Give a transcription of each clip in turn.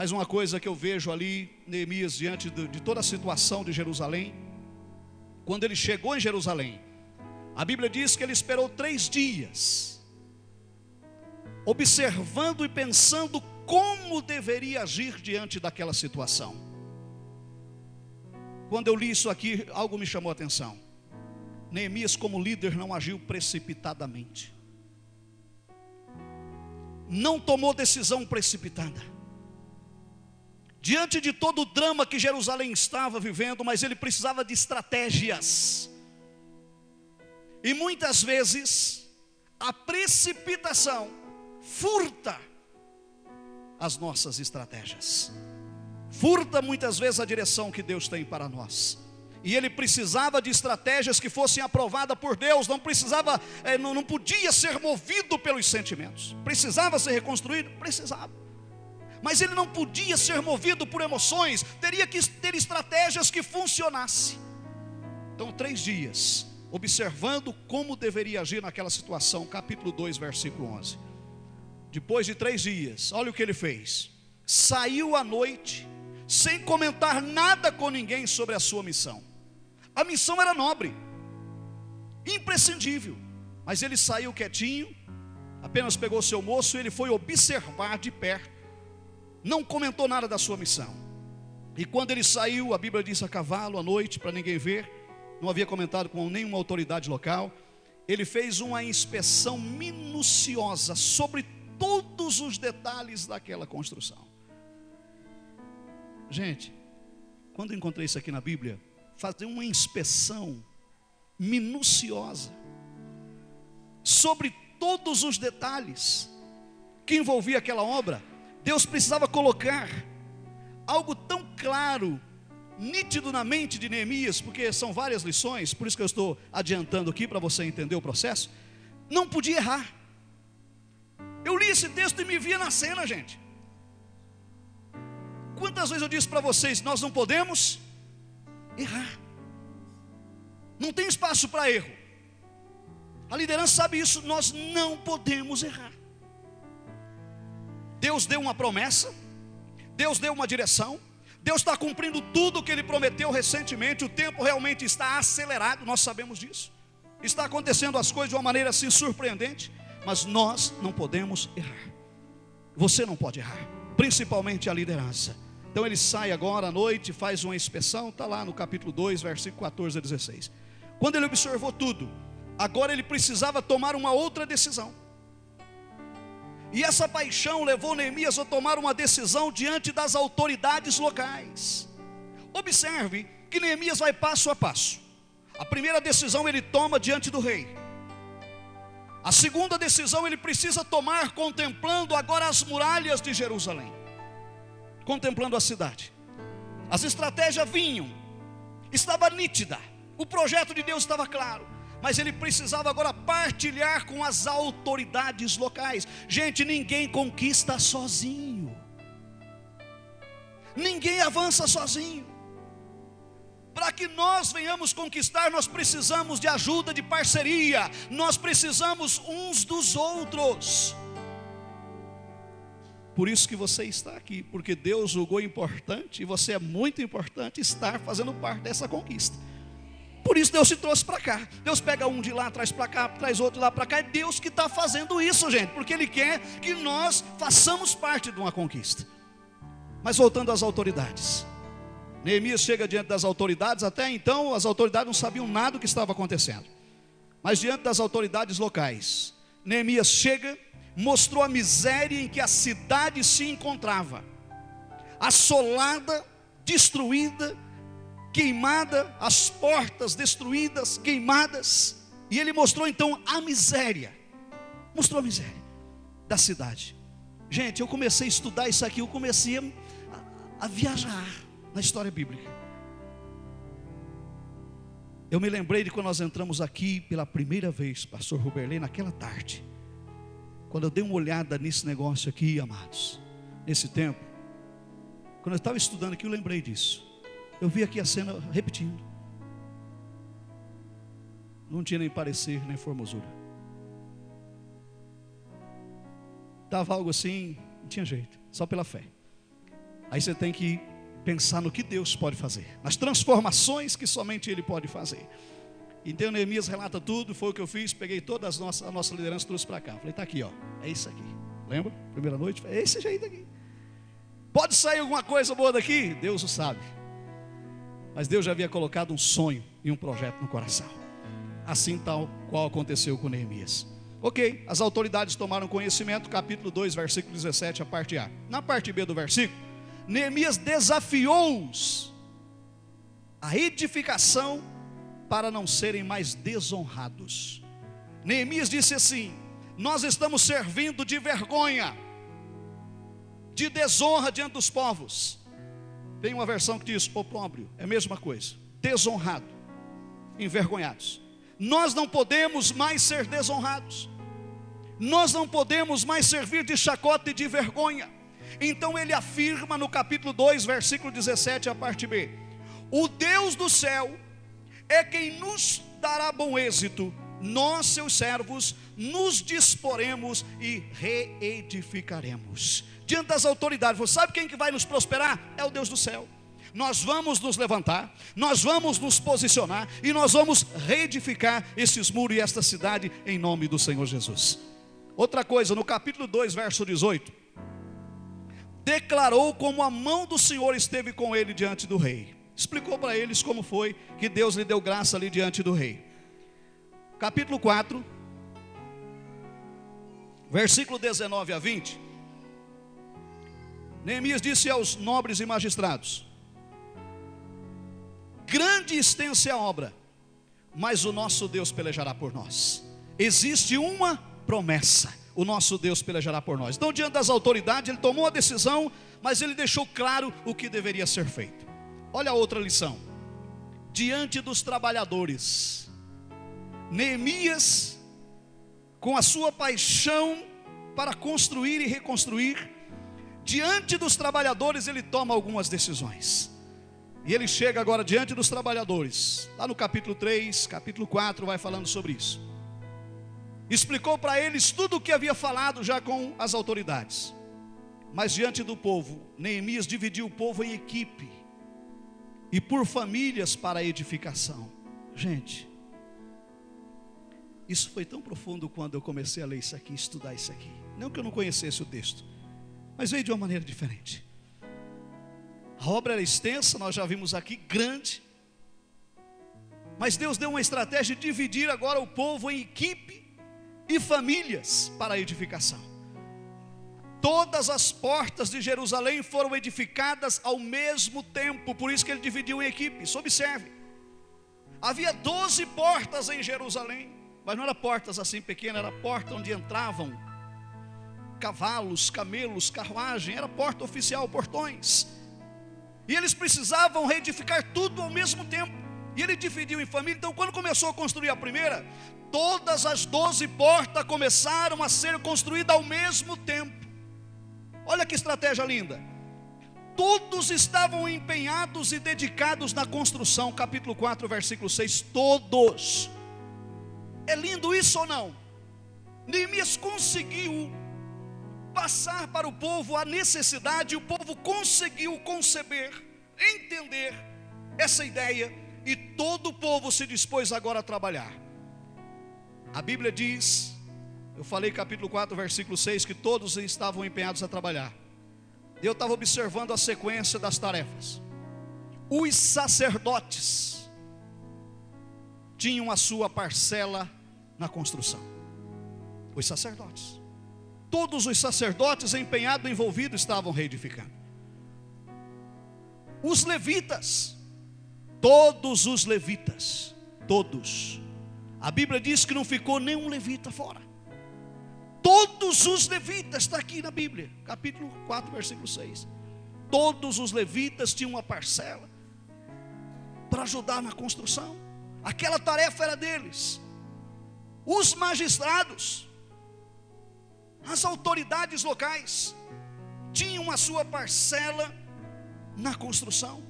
Mas uma coisa que eu vejo ali, Neemias, diante de toda a situação de Jerusalém, quando ele chegou em Jerusalém, a Bíblia diz que ele esperou 3 dias, observando e pensando como deveria agir diante daquela situação. Quando eu li isso aqui, algo me chamou a atenção. Neemias, como líder, não agiu precipitadamente, não tomou decisão precipitada, diante de todo o drama que Jerusalém estava vivendo, mas ele precisava de estratégias, e muitas vezes a precipitação furta as nossas estratégias, furta muitas vezes a direção que Deus tem para nós. E ele precisava de estratégias que fossem aprovadas por Deus. Não precisava, não podia ser movido pelos sentimentos. Precisava ser reconstruído? Precisava. Mas ele não podia ser movido por emoções. Teria que ter estratégias que funcionassem. Então 3 dias, observando como deveria agir naquela situação. Capítulo 2, versículo 11. Depois de 3 dias, olha o que ele fez. Saiu à noite, sem comentar nada com ninguém sobre a sua missão. A missão era nobre, imprescindível, mas ele saiu quietinho, apenas pegou seu moço e ele foi observar de perto, não comentou nada da sua missão. E quando ele saiu, a Bíblia diz, a cavalo, à noite, para ninguém ver, não havia comentado com nenhuma autoridade local, ele fez uma inspeção minuciosa sobre todos os detalhes daquela construção. Gente, quando eu encontrei isso aqui na Bíblia, fazer uma inspeção minuciosa sobre todos os detalhes que envolvia aquela obra, Deus precisava colocar algo tão claro, nítido na mente de Neemias, porque são várias lições, por isso que eu estou adiantando aqui para você entender o processo. Não podia errar. Eu li esse texto e me via na cena, gente. Quantas vezes eu disse para vocês, nós não podemos errar. Não tem espaço para erro. A liderança sabe isso, nós não podemos errar. Deus deu uma promessa, Deus deu uma direção, Deus está cumprindo tudo o que Ele prometeu recentemente. O tempo realmente está acelerado, nós sabemos disso. Está acontecendo as coisas de uma maneira assim surpreendente, mas nós não podemos errar. Você não pode errar, principalmente a liderança. Então ele sai agora à noite, faz uma inspeção, está lá no capítulo 2, versículo 14 a 16. Quando ele observou tudo, agora ele precisava tomar uma outra decisão. E essa paixão levou Neemias a tomar uma decisão diante das autoridades locais. Observe que Neemias vai passo a passo. A primeira decisão ele toma diante do rei. A segunda decisão ele precisa tomar contemplando agora as muralhas de Jerusalém, contemplando a cidade. As estratégias vinham, estava nítida, o projeto de Deus estava claro, mas ele precisava agora partilhar com as autoridades locais. Gente, ninguém conquista sozinho, ninguém avança sozinho. Para que nós venhamos conquistar, nós precisamos de ajuda, de parceria, nós precisamos uns dos outros. Por isso que você está aqui, porque Deus julgou importante, e você é muito importante estar fazendo parte dessa conquista. Por isso Deus te trouxe para cá. Deus pega um de lá, traz para cá, traz outro de lá para cá. É Deus que está fazendo isso, gente, porque Ele quer que nós façamos parte de uma conquista. Mas voltando às autoridades, Neemias chega diante das autoridades. Até então as autoridades não sabiam nada do que estava acontecendo, mas diante das autoridades locais, Neemias chega, mostrou a miséria em que a cidade se encontrava, assolada, destruída, queimada, as portas destruídas, queimadas. E ele mostrou então a miséria, mostrou a miséria da cidade. Gente, eu comecei a estudar isso aqui, eu comecei a viajar na história bíblica. Eu me lembrei de quando nós entramos aqui pela primeira vez, pastor Ruberley, naquela tarde, quando eu dei uma olhada nesse negócio aqui, amados, nesse tempo, quando eu estava estudando aqui, eu lembrei disso. Eu vi aqui a cena repetindo. Não tinha nem parecer, nem formosura. Estava algo assim, não tinha jeito, só pela fé. Aí você tem que pensar no que Deus pode fazer, nas transformações que somente Ele pode fazer. Então Neemias relata tudo, foi o que eu fiz, peguei toda a nossa liderança, trouxe para cá. Falei, está aqui, ó, é isso aqui. Lembra? Primeira noite, é esse jeito aqui. Pode sair alguma coisa boa daqui? Deus o sabe. Mas Deus já havia colocado um sonho e um projeto no coração. Assim tal qual aconteceu com Neemias. Ok, as autoridades tomaram conhecimento, capítulo 2, versículo 17, a parte A. Na parte B do versículo, Neemias desafiou-os à edificação para não serem mais desonrados. Neemias disse assim: nós estamos servindo de vergonha, de desonra diante dos povos. Tem uma versão que diz opróbrio, é a mesma coisa, desonrado, envergonhados. Nós não podemos mais ser desonrados, nós não podemos mais servir de chacota e de vergonha. Então ele afirma no capítulo 2, versículo 17, a parte B: o Deus do céu é quem nos dará bom êxito, nós seus servos nos disporemos e reedificaremos. Diante das autoridades, você sabe quem que vai nos prosperar? É o Deus do céu. Nós vamos nos levantar, nós vamos nos posicionar e nós vamos reedificar esses muros e esta cidade em nome do Senhor Jesus. Outra coisa, no capítulo 2, verso 18, declarou como a mão do Senhor esteve com ele diante do rei. Explicou para eles como foi que Deus lhe deu graça ali diante do rei. Capítulo 4, versículo 19 a 20. Neemias disse aos nobres e magistrados: grande e extensa é a obra, mas o nosso Deus pelejará por nós. Existe uma promessa: o nosso Deus pelejará por nós. Então, diante das autoridades, ele tomou a decisão, mas ele deixou claro o que deveria ser feito. Olha a outra lição. Diante dos trabalhadores, Neemias, com a sua paixão para construir e reconstruir, diante dos trabalhadores ele toma algumas decisões. E ele chega agora diante dos trabalhadores, lá no capítulo 3, capítulo 4 vai falando sobre isso. Explicou para eles tudo o que havia falado já com as autoridades. Mas diante do povo, Neemias dividiu o povo em equipe e por famílias para a edificação. Gente, isso foi tão profundo quando eu comecei a ler isso aqui, estudar isso aqui. Não que eu não conhecesse o texto, mas veio de uma maneira diferente. A obra era extensa, nós já vimos aqui, grande. Mas Deus deu uma estratégia de dividir agora o povo em equipe e famílias para a edificação. Todas as portas de Jerusalém foram edificadas ao mesmo tempo, por isso que ele dividiu em equipes. Observe, havia 12 portas em Jerusalém, mas não eram portas assim pequenas, era porta onde entravam cavalos, camelos, carruagem, era porta oficial, portões. E eles precisavam reedificar tudo ao mesmo tempo, e ele dividiu em família. Então quando começou a construir a primeira, todas as 12 portas começaram a ser construídas ao mesmo tempo. Olha que estratégia linda. Todos estavam empenhados e dedicados na construção. Capítulo 4, versículo 6. Todos. É lindo isso ou não? Neemias conseguiu passar para o povo a necessidade. O povo conseguiu conceber, entender essa ideia, e todo o povo se dispôs agora a trabalhar. A Bíblia diz, eu falei capítulo 4, versículo 6, que todos estavam empenhados a trabalhar. Eu estava observando a sequência das tarefas. Os sacerdotes tinham a sua parcela na construção. Os sacerdotes. Todos os sacerdotes empenhados, envolvidos, estavam reedificando. Os levitas, todos os levitas, todos. A Bíblia diz que não ficou nenhum levita fora. Todos os levitas, está aqui na Bíblia, capítulo 4, versículo 6. Todos os levitas tinham uma parcela para ajudar na construção. Aquela tarefa era deles. Os magistrados, as autoridades locais, tinham a sua parcela na construção.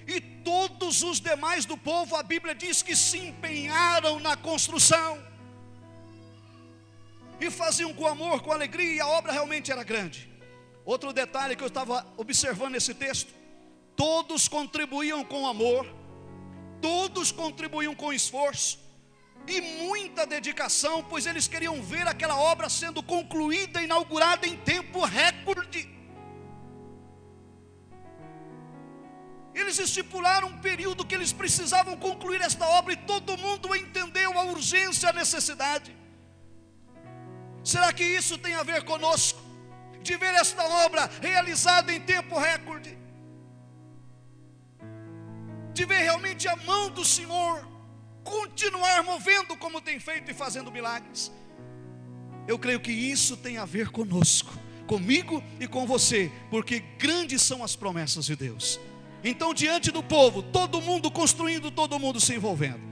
E todos os demais do povo, a Bíblia diz que se empenharam na construção. E faziam com amor, com alegria, e a obra realmente era grande. Outro detalhe que eu estava observando nesse texto: todos contribuíam com amor, todos contribuíam com esforço e muita dedicação, pois eles queriam ver aquela obra sendo concluída, inaugurada em tempo recorde. Eles estipularam um período que eles precisavam concluir esta obra, e todo mundo entendeu a urgência, a necessidade. Será que isso tem a ver conosco? De ver esta obra realizada em tempo recorde, de ver realmente a mão do Senhor continuar movendo como tem feito e fazendo milagres. Eu creio que isso tem a ver conosco, comigo e com você, porque grandes são as promessas de Deus. Então, diante do povo, todo mundo construindo, todo mundo se envolvendo.